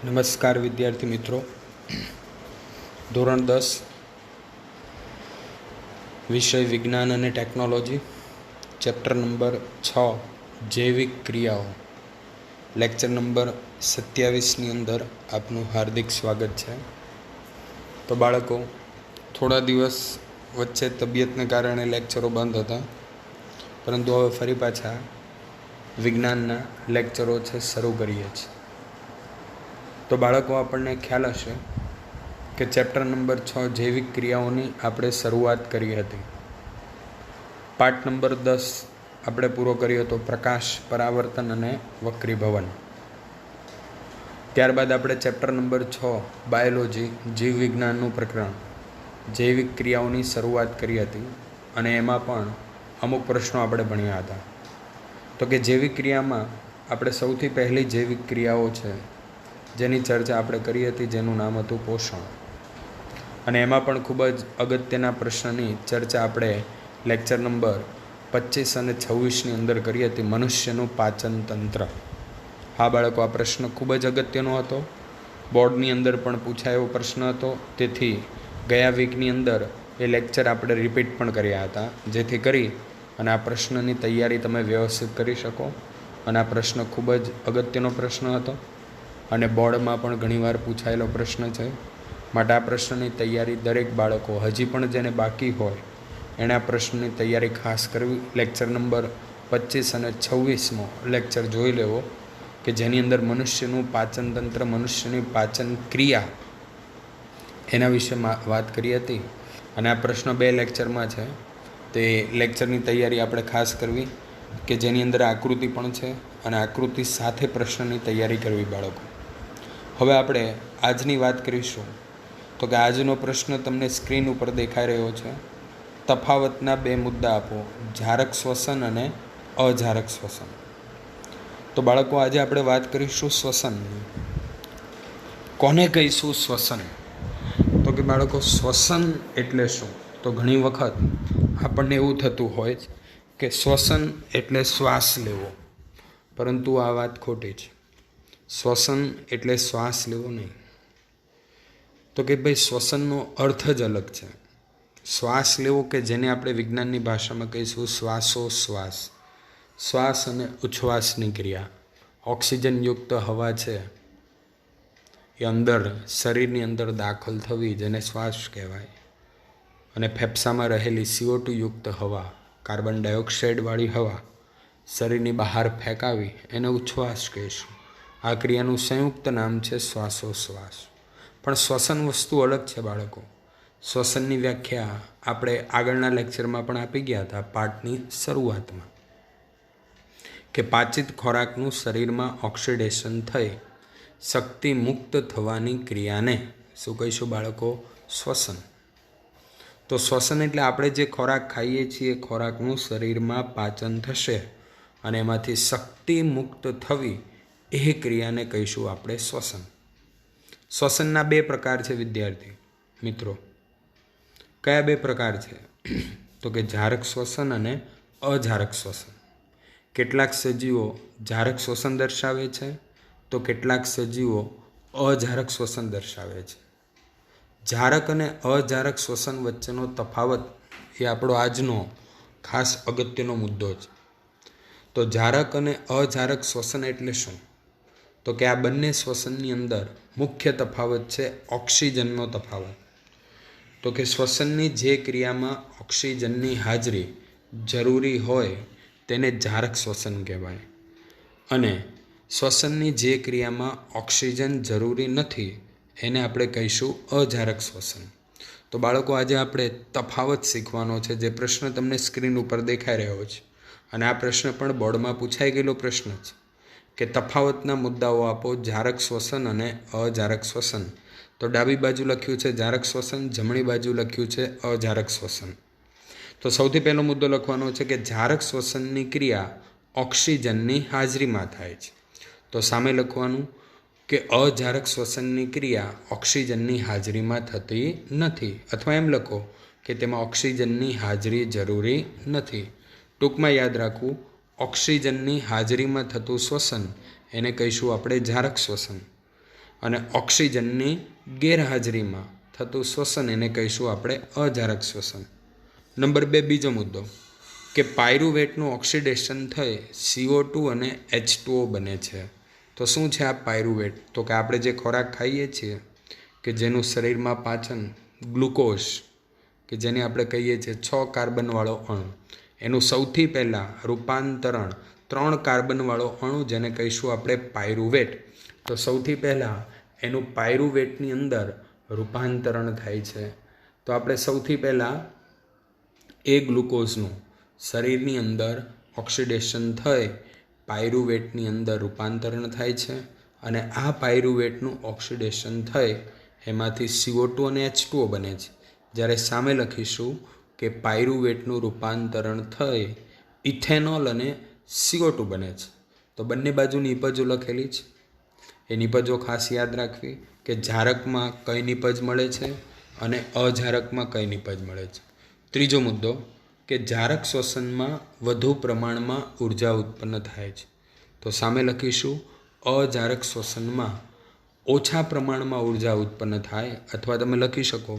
નમસ્કાર વિદ્યાર્થી મિત્રો, ધોરણ 10 વિષય વિજ્ઞાન અને ટેકનોલોજી, ચેપ્ટર નંબર 6 જૈવિક ક્રિયાઓ, લેક્ચર નંબર 27ની અંદર આપનું હાર્દિક સ્વાગત છે. તો બાળકો, થોડા દિવસ વચ્ચે તબિયતને કારણે લેક્ચરો બંધ હતા, પરંતુ હવે ફરી પાછા વિજ્ઞાનના લેક્ચરો છે શરૂ કરીએ છીએ. તો બાળકો, આપણને ખ્યાલ હશે કે ચેપ્ટર નંબર 6 જૈવિક ક્રિયાઓની આપણે શરૂઆત કરી હતી. પાઠ નંબર 10 આપણે પૂરો કર્યો હતો, પ્રકાશ, પરાવર્તન અને વક્રીભવન. ત્યારબાદ આપણે ચેપ્ટર નંબર 6 બાયોલોજી, જીવવિજ્ઞાનનું પ્રકરણ જૈવિક ક્રિયાઓની શરૂઆત કરી હતી અને એમાં પણ અમુક પ્રશ્નો આપણે ભણ્યા હતા. તો કે જૈવિક ક્રિયામાં આપણે સૌથી પહેલી જૈવિક ક્રિયાઓ છે જેની ચર્ચા આપણે કરી હતી, જેનું નામ હતું પોષણ. અને એમાં પણ ખૂબ જ અગત્યના પ્રશ્નની ચર્ચા આપણે લેક્ચર નંબર 25 અને 26ની અંદર કરી હતી, મનુષ્યનું પાચન તંત્ર. હા બાળકો, આ પ્રશ્ન ખૂબ જ અગત્યનો હતો, બોર્ડની અંદર પણ પૂછાયેલો પ્રશ્ન હતો. તેથી ગયા વીકની અંદર એ લેક્ચર આપણે રિપીટ પણ કર્યા હતા, જેથી કરી અને આ પ્રશ્નની તૈયારી તમે વ્યવસ્થિત કરી શકો. અને આ પ્રશ્ન ખૂબ જ અગત્યનો પ્રશ્ન હતો અને બોર્ડમાં પણ ઘણીવાર પૂછાયેલો પ્રશ્ન છે. માટે આ પ્રશ્નની તૈયારી દરેક બાળકો, હજી પણ જેને બાકી હોય એણે આ પ્રશ્નની તૈયારી ખાસ કરવી. લેક્ચર નંબર 25 અને 26મો લેક્ચર જોઈ લેવો કે જેની અંદર મનુષ્યનું પાચન તંત્ર, મનુષ્યની પાચન ક્રિયા એના વિશે વાત કરી હતી. અને આ પ્રશ્ન 2 લેક્ચરમાં છે, તે લેક્ચરની તૈયારી આપણે ખાસ કરવી કે જેની અંદર આકૃતિ પણ છે અને આકૃતિ સાથે પ્રશ્નની તૈયારી કરવી બાળકો. હવે આપણે આજની વાત કરીશું. તો કે આજનો પ્રશ્ન તમને સ્ક્રીન ઉપર દેખાઈ રહ્યો છે. તફાવતના 2 મુદ્દા આપો, જારક શ્વસન અને અજારક શ્વસન. તો બાળકો, આજે આપણે વાત કરીશું શ્વસનની. કોને કહીશું શ્વસન? તો કે બાળકો, શ્વસન એટલે શું? તો ઘણી વખત આપણને એવું થતું હોય કે શ્વસન એટલે શ્વાસ લેવો, પરંતુ આ વાત ખોટી છે. શ્વસન એટલે શ્વાસ લેવો નહીં. તો કે ભાઈ, શ્વસનનો અર્થ જ અલગ છે. શ્વાસ લેવો કે જેને આપણે વિજ્ઞાનની ભાષામાં કહીશું શ્વાસોશ્વાસ, શ્વાસ અને ઉચ્છ્વાસની ક્રિયા. ઓક્સિજનયુક્ત હવા છે એ અંદર શરીરની અંદર દાખલ થવી, જેને શ્વાસ કહેવાય. અને ફેફસામાં રહેલી CO2 યુક્ત હવા, કાર્બન ડાયોક્સાઇડવાળી હવા શરીરની બહાર ફેંકાવી, એને ઉચ્છ્વાસ કહીશું. આ ક્રિયાનું સંયુક્ત નામ છે શ્વાસોશ્વાસ. પણ શ્વસન વસ્તુ અલગ છે બાળકો. શ્વસનની વ્યાખ્યા આપણે આગળના લેક્ચરમાં પણ આપી ગયા હતા, પાઠની શરૂઆતમાં, કે પાચિત ખોરાકનું શરીરમાં ઓક્સિડેશન થઈ શક્તિ મુક્ત થવાની ક્રિયાને શું કહીશું બાળકો? શ્વસન. તો શ્વસન એટલે આપણે જે ખોરાક ખાઈએ છીએ એ ખોરાકનું શરીરમાં પાચન થશે અને એમાંથી શક્તિ મુક્ત થવી, એ ક્રિયાને કહીશું આપણે શ્વસન. શ્વસનના 2 પ્રકાર છે વિદ્યાર્થી મિત્રો. કયા 2 પ્રકાર છે? તો કે જારક શ્વસન અને અજારક શ્વસન. કેટલાક સજીવો જારક શ્વસન દર્શાવે છે, તો કેટલાક સજીવો અજારક શ્વસન દર્શાવે છે. જારક અને અજારક શ્વસન વચ્ચેનો તફાવત એ આપણો આજનો ખાસ અગત્યનો મુદ્દો છે. તો જારક અને અજારક શ્વસન એટલે શું? તો કે આ બંને શ્વસનની અંદર મુખ્ય તફાવત છે ઓક્સિજનનો તફાવત. તો કે શ્વસનની જે ક્રિયામાં ઓક્સિજનની હાજરી જરૂરી હોય તેને જારક શ્વસન કહેવાય, અને શ્વસનની જે ક્રિયામાં ઓક્સિજન જરૂરી નથી એને આપણે કહીશું અજારક શ્વસન. તો બાળકો, આજે આપણે તફાવત શીખવાનો છે, જે પ્રશ્ન તમને સ્ક્રીન ઉપર દેખાઈ રહ્યો છે. અને આ પ્રશ્ન પણ બોર્ડમાં પૂછાઈ ગયેલો પ્રશ્ન છે કે તફાવતના મુદ્દાઓ આપો, જારક શ્વસન અને અજારક શ્વસન. તો ડાબી બાજુ લખ્યું છે જારક શ્વસન, જમણી બાજુ લખ્યું છે અજારક શ્વસન. તો સૌથી પહેલો મુદ્દો લખવાનો છે કે જારક શ્વસનની ક્રિયા ઓક્સિજનની હાજરીમાં થાય છે. તો સામે લખવાનું કે અજારક શ્વસનની ક્રિયા ઓક્સિજનની હાજરીમાં થતી નથી, અથવા એમ લખો કે તેમાં ઓક્સિજનની હાજરી જરૂરી નથી. ટૂંકમાં યાદ રાખવું, ઓક્સિજનની હાજરીમાં થતું શ્વસન એને કહીશું આપણે જારક શ્વસન, અને ઓક્સિજનની ગેરહાજરીમાં થતું શ્વસન એને કહીશું આપણે અજારક શ્વસન. નંબર 2 બીજો મુદ્દો કે પાયરુવેટનું ઓક્સિડેશન થઈ CO2 અને H2O બને છે. તો શું છે આ પાયરુવેટ? તો કે આપણે જે ખોરાક ખાઈએ છીએ કે જેનું શરીરમાં પાચન ગ્લુકોઝ કે જેને આપણે કહીએ છીએ 6 કાર્બનવાળો અણુ, એનું સૌથી પહેલાં રૂપાંતરણ 3 કાર્બનવાળો અણુ જેને કહીશું આપણે પાયરુવેટ. તો સૌથી પહેલાં એનું પાયરુવેટની અંદર રૂપાંતરણ થાય છે. તો આપણે સૌથી પહેલાં એ ગ્લુકોઝનું શરીરની અંદર ઓક્સિડેશન થઈ પાયરુવેટની અંદર રૂપાંતરણ થાય છે અને આ પાયરુવેટનું ઓક્સિડેશન થઈ એમાંથી CO2 અને H2O બને છે. જ્યારે સામે લખીશું કે પાયરુવેટનું રૂપાંતરણ થઈ ઇથેનોલ અને CO2 બને છે. તો બંને બાજુ નિપજો લખેલી છે. એ નિપજો ખાસ યાદ રાખવી કે જારકમાં કઈ નિપજ મળે છે અને અજારકમાં કઈ નિપજ મળે છે. ત્રીજો મુદ્દો કે જારક શ્વસનમાં વધુ પ્રમાણમાં ઉર્જા ઉત્પન્ન થાય છે. તો સામે લખીશું અજારક શ્વસનમાં ઓછા પ્રમાણમાં ઉર્જા ઉત્પન્ન થાય, અથવા તમે લખી શકો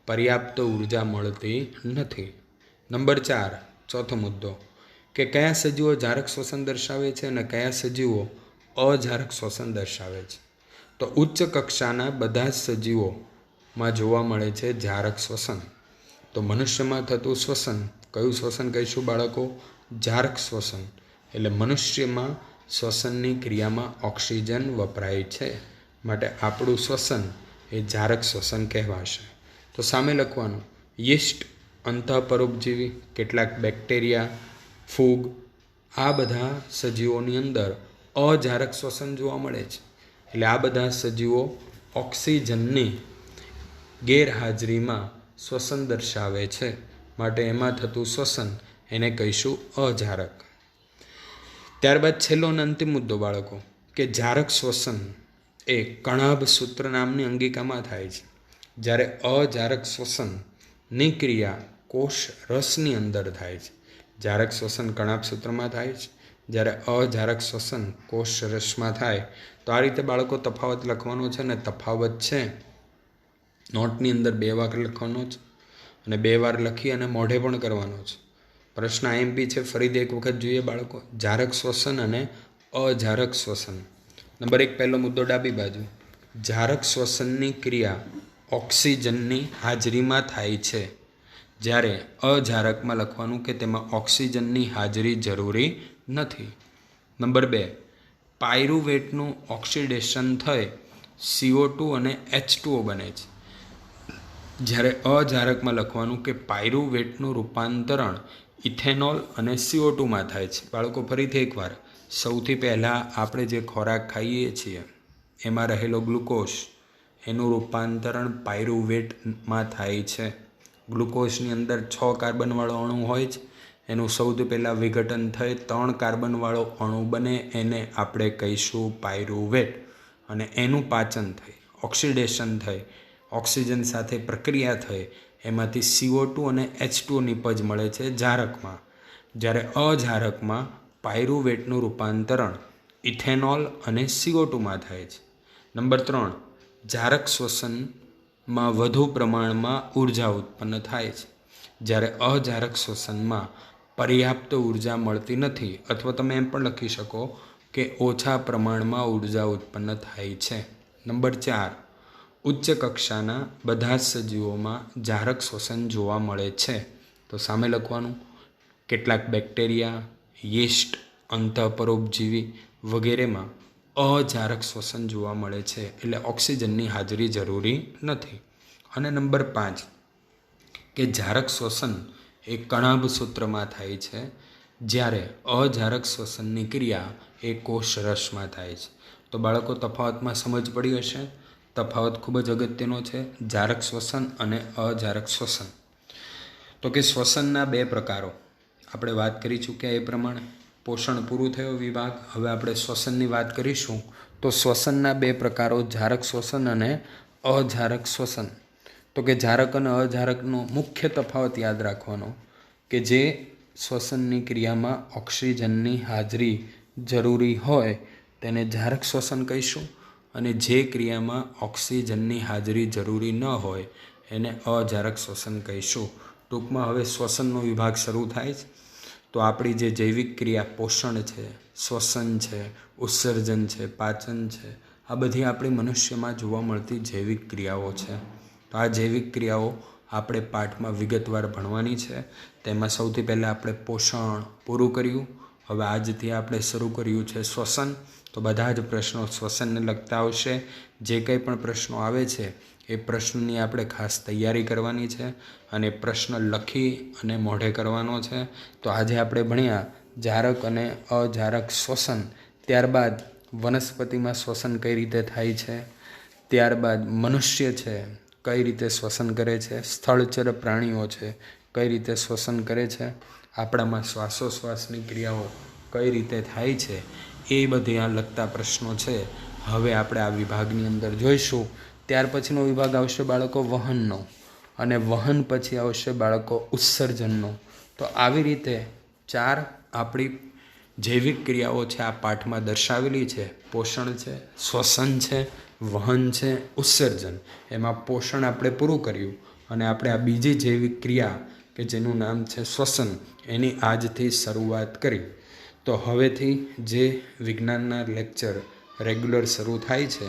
પર્યાપ્ત ઉર્જા મળતી નથી. નંબર 4 ચોથો મુદ્દો કે કયા સજીવો જારક શ્વસન દર્શાવે છે અને કયા સજીવો અજારક શ્વસન દર્શાવે છે. તો ઉચ્ચ કક્ષાના બધા જ સજીવોમાં જોવા મળે છે જારક શ્વસન. તો મનુષ્યમાં થતું શ્વસન કયું શ્વસન કહીશું બાળકો? જારક શ્વસન. એટલે મનુષ્યમાં શ્વસનની ક્રિયામાં ઓક્સિજન વપરાય છે, માટે આપણું શ્વસન એ જારક શ્વસન કહેવાશે. તો સામે લખવાનું યીસ્ટ, અંતઃપરોપજીવી, કેટલાક બેક્ટેરિયા, ફૂગ, આ બધા સજીવોની અંદર અજારક શ્વસન જોવા મળે છે. એટલે આ બધા સજીવો ઓક્સિજનની ગેરહાજરીમાં શ્વસન દર્શાવે છે, માટે એમાં થતું શ્વસન એને કહીશું અજારક. ત્યારબાદ છેલ્લો અને અંતિમ મુદ્દો બાળકો કે જારક શ્વસન એ કણાભ સૂત્ર નામની અંગિકામાં થાય છે, જ્યારે અજારક શ્વસનની ક્રિયા કોષ રસની અંદર થાય છે. જારક શ્વસન કણાભ સૂત્રમાં થાય છે, જ્યારે અજારક શ્વસન કોષ રસમાં થાય. તો આ રીતે બાળકો તફાવત લખવાનો છે, અને તફાવત છે નોટની અંદર 2 વાર લખવાનો છે અને 2 વાર લખી અને મોઢે પણ કરવાનો છે. પ્રશ્ન IMP છે, ફરીથી એક વખત જોઈએ બાળકો. જારક શ્વસન અને અજારક શ્વસન. નંબર 1 પહેલો મુદ્દો ડાબી બાજુ. જારક શ્વસનની ક્રિયા ઓક્સિજનની હાજરીમાં થાય છે, જ્યારે અજારકમાં લખવાનું કે તેમાં ઓક્સિજનની હાજરી જરૂરી નથી. નંબર 2 પાયરુવેટનું ઓક્સિડેશન થઈ CO2 અને H2O બને છે, જ્યારે અજારકમાં લખવાનું કે પાયરુવેટનું રૂપાંતરણ ઇથેનોલ અને CO2માં થાય છે. બાળકો ફરીથી એકવાર, સૌથી પહેલાં આપણે જે ખોરાક ખાઈએ છીએ એમાં રહેલો ગ્લુકોઝ એનું રૂપાંતરણ પાયરુવેટમાં થાય છે. ગ્લુકોઝની અંદર 6 કાર્બનવાળો અણુ હોય છે, એનું સૌથી પહેલાં વિઘટન થઈ 3 કાર્બનવાળો અણુ બને, એને આપણે કહીશું પાયરુવેટ. અને એનું પાચન થઈ, ઓક્સિડેશન થઈ, ઓક્સિજન સાથે પ્રક્રિયા થઈ, એમાંથી CO2 અને H2O નિપજ મળે છે જારકમાં. જ્યારે અજારકમાં પાયરુવેટનું રૂપાંતરણ ઇથેનોલ અને CO2માં થાય છે. નંબર 3 જારક શ્વસનમાં વધુ પ્રમાણમાં ઉર્જા ઉત્પન્ન થાય છે, જ્યારે અજારક શ્વસનમાં પર્યાપ્ત ઉર્જા મળતી નથી, અથવા તમે એમ પણ લખી શકો કે ઓછા પ્રમાણમાં ઉર્જા ઉત્પન્ન થાય છે. નંબર 4 ઉચ્ચ કક્ષાના બધા જ સજીવોમાં જારક શ્વસન જોવા મળે છે. તો સામે લખવાનું કેટલાક બેક્ટેરિયા, યીસ્ટ, અંતઃપરોપજીવી વગેરેમાં અજારક શ્વસન જોવા મળે છે, એટલે ઓક્સિજનની હાજરી જરૂરી નથી. અને નંબર 5 કે જારક શ્વસન એ કણાભ સૂત્રમાં થાય છે, જ્યારે અજારક શ્વસનની ક્રિયા એ કોષ રસમાં થાય છે. તો બાળકો તફાવતમાં સમજ પડી હશે. તફાવત ખૂબ જ અગત્યનો છે, જારક શ્વસન અને અજારક શ્વસન. તો કે શ્વસનના 2 પ્રકારો આપણે વાત કરી ચૂક્યા. એ પ્રમાણે પોષણ પૂરું થયો વિભાગ. હવે આપણે શ્વસનની વાત કરીશું. તો શ્વસનના 2 પ્રકારો જારક શ્વસન અને અજારક શ્વસન. તો કે જારક અને અજારકનો મુખ્ય તફાવત યાદ રાખવાનો કે જે શ્વસનની ક્રિયામાં ઓક્સિજનની હાજરી જરૂરી હોય તેને જારક શ્વસન કહીશું, અને જે ક્રિયામાં ઓક્સિજનની હાજરી જરૂરી ન હોય એને અજારક શ્વસન કહીશું. ટૂંકમાં હવે શ્વસનનો વિભાગ શરૂ થાય છે. તો આપણી જે જૈવિક ક્રિયા પોષણ છે, શ્વસન છે, ઉત્સર્જન છે, પાચન છે, આ બધી આપણી મનુષ્યમાં જોવા મળતી જૈવિક ક્રિયાઓ છે. તો આ જૈવિક ક્રિયાઓ આપણે પાઠમાં વિગતવાર ભણવાની છે. તેમાં સૌથી પહેલાં આપણે પોષણ પૂરું કર્યું. હવે આજથી આપણે શરૂ કર્યું છે શ્વસન. તો બધા જ પ્રશ્નો શ્વસનને લગતા આવશે. જે કંઈ પણ પ્રશ્નો આવે છે એ પ્રશ્નની આપણે ખાસ તૈયારી કરવાની છે અને પ્રશ્ન લખી અને મોઢે કરવાનો છે. તો આજે આપણે ભણ્યા જારક અને અજારક શ્વસન. ત્યારબાદ વનસ્પતિમાં શ્વસન કઈ રીતે થાય છે, ત્યારબાદ મનુષ્ય છે કઈ રીતે શ્વસન કરે છે, સ્થળચર પ્રાણીઓ છે કઈ રીતે શ્વસન કરે છે, આપણામાં શ્વાસોશ્વાસની ક્રિયાઓ કઈ રીતે થાય છે, એ બધી આ લગતા પ્રશ્નો છે હવે આપણે આ વિભાગની અંદર જોઈશું. ત્યાર પછીનો વિભાગ આવશે બાળકો વહનનો, અને વહન પછી આવશે બાળકો ઉત્સર્જનનો. તો આવી રીતે 4 આપણી જૈવિક ક્રિયાઓ છે આ પાઠમાં દર્શાવેલી છે. પોષણ છે, શ્વસન છે, વહન છે, ઉત્સર્જન. એમાં પોષણ આપણે પૂરું કર્યું અને આપણે આ બીજી જૈવિક ક્રિયા કે જેનું નામ છે શ્વસન, એની આજથી શરૂઆત કરી. તો હવેથી જે વિજ્ઞાનના લેક્ચર રેગ્યુલર શરૂ થાય છે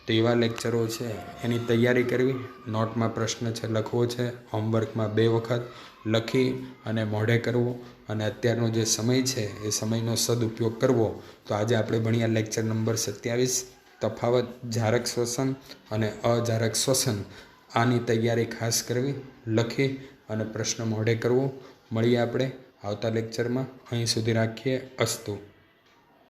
તો એવા લેક્ચરો છે એની તૈયારી કરવી. નોટમાં પ્રશ્ન છે લખવો છે, હોમવર્કમાં 2 વખત લખી અને મોઢે કરવો, અને અત્યારનો જે સમય છે એ સમયનો સદુપયોગ કરવો. તો આજે આપણે ભણ્યા લેક્ચર નંબર 27, તફાવત જારક શ્વસન અને અજારક શ્વસન. આની તૈયારી ખાસ કરવી, લખી અને પ્રશ્ન મોઢે કરવો. મળીએ આપણે આવતા લેક્ચરમાં. અહીં સુધી રાખીએ. અસ્તુ.